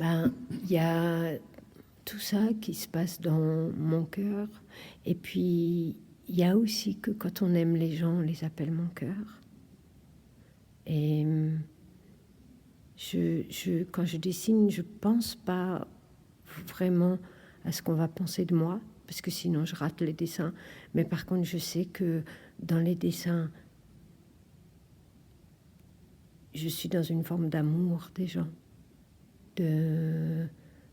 Il y a tout ça qui se passe dans mon cœur. Et puis, il y a aussi que quand on aime les gens, on les appelle mon cœur. Et quand je dessine, je pense pas vraiment à ce qu'on va penser de moi, parce que sinon je rate les dessins. Mais par contre, je sais que dans les dessins, je suis dans une forme d'amour des gens,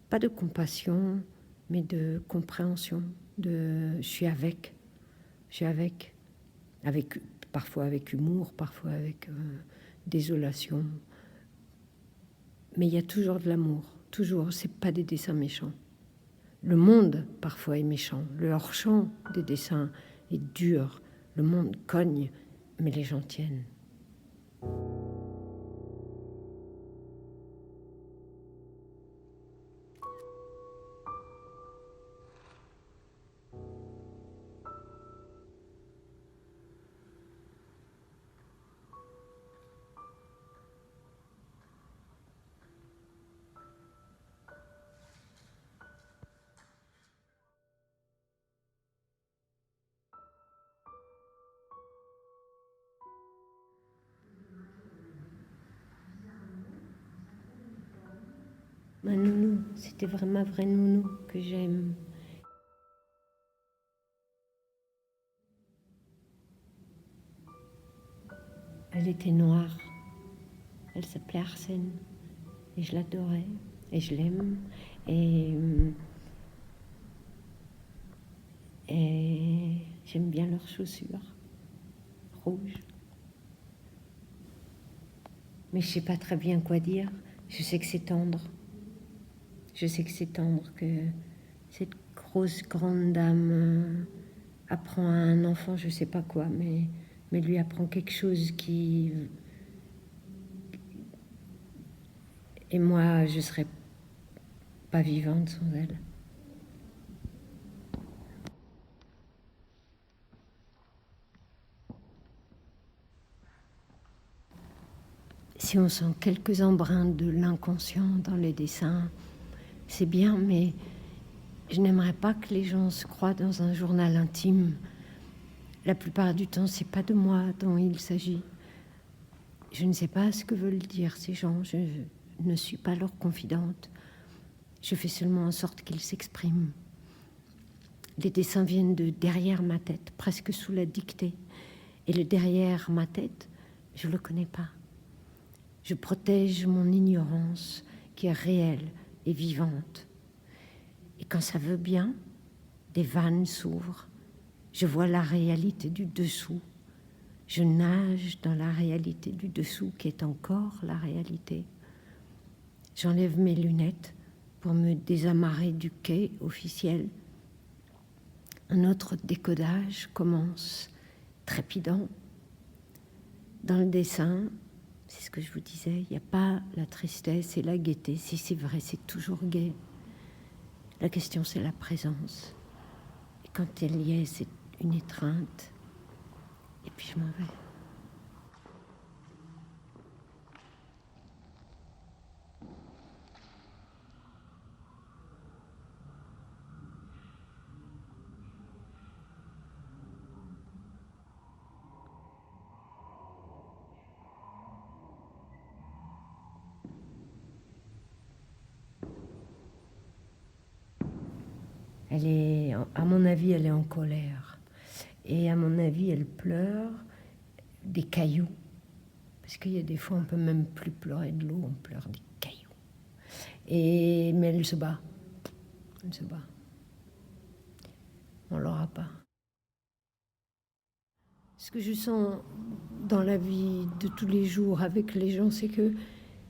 pas de compassion, mais de compréhension. Je suis avec, parfois avec humour, parfois avec désolation. Mais il y a toujours de l'amour, toujours. C'est pas des dessins méchants. Le monde, parfois, est méchant. Le hors-champ des dessins est dur. Le monde cogne, mais les gens tiennent. Ma nounou, c'était vraiment ma vraie nounou que j'aime. Elle était noire. Elle s'appelait Arsène. Et je l'adorais. Et je l'aime. Et j'aime bien leurs chaussures rouges. Mais je sais pas très bien quoi dire. Je sais que c'est tendre. Je sais que c'est tendre, que cette grosse grande dame apprend à un enfant, je sais pas quoi, mais lui apprend quelque chose qui... Et moi, je serais pas vivante sans elle. Si on sent quelques embruns de l'inconscient dans les dessins, c'est bien, mais je n'aimerais pas que les gens se croient dans un journal intime. La plupart du temps, c'est pas de moi dont il s'agit. Je ne sais pas ce que veulent dire ces gens. Je ne suis pas leur confidente. Je fais seulement en sorte qu'ils s'expriment. Les dessins viennent de derrière ma tête, presque sous la dictée. Et le derrière ma tête, je le connais pas. Je protège mon ignorance qui est réelle et vivante. Et quand ça veut bien, des vannes s'ouvrent. Je vois la réalité du dessous. Je nage dans la réalité du dessous qui est encore la réalité. J'enlève mes lunettes pour me désamarrer du quai officiel. Un autre décodage commence, trépidant. Dans le dessin, c'est ce que je vous disais, il n'y a pas la tristesse et la gaieté. Si c'est vrai, c'est toujours gai. La question, c'est la présence. Et quand elle y est, c'est une étreinte. Et puis je m'en vais. À mon avis, elle est en colère. Et à mon avis, elle pleure des cailloux. Parce qu'il y a des fois, on peut même plus pleurer de l'eau, on pleure des cailloux. Mais elle se bat. Elle se bat. On l'aura pas. Ce que je sens dans la vie de tous les jours avec les gens, c'est que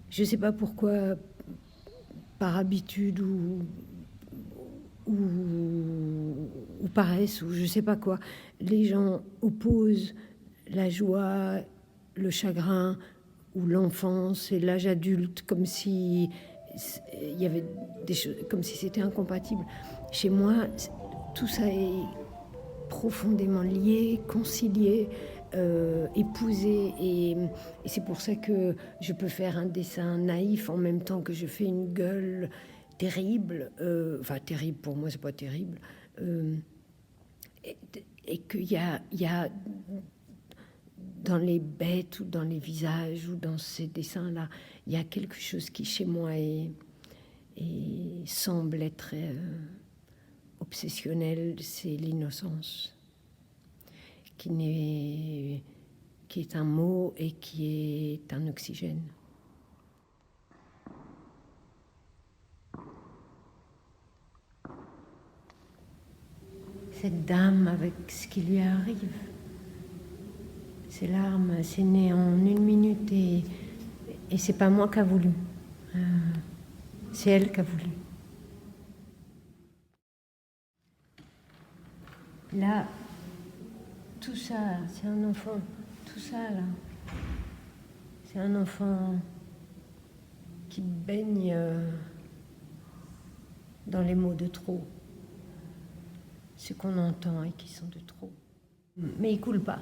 je sais pas pourquoi, par habitude ou paresse, ou je sais pas quoi, les gens opposent la joie, le chagrin, ou l'enfance et l'âge adulte, comme si il y avait des choses, comme si c'était incompatible. Chez moi, tout ça est profondément lié, concilié. épouser. Et c'est pour ça que je peux faire un dessin naïf en même temps que je fais une gueule terrible. Enfin, terrible, pour moi, c'est pas terrible. Et qu'il y a dans les bêtes ou dans les visages ou dans ces dessins-là, il y a quelque chose qui, chez moi, semble être obsessionnel, c'est l'innocence, qui est un mot et qui est un oxygène. Cette dame, avec ce qui lui arrive, ces larmes, c'est né en 1 minute et c'est pas moi qui a voulu. C'est elle qui a voulu. Là, tout ça, c'est un enfant. Tout ça, là, c'est un enfant qui baigne dans les mots de trop. Ce qu'on entend et qui sont de trop. Mais il coule pas.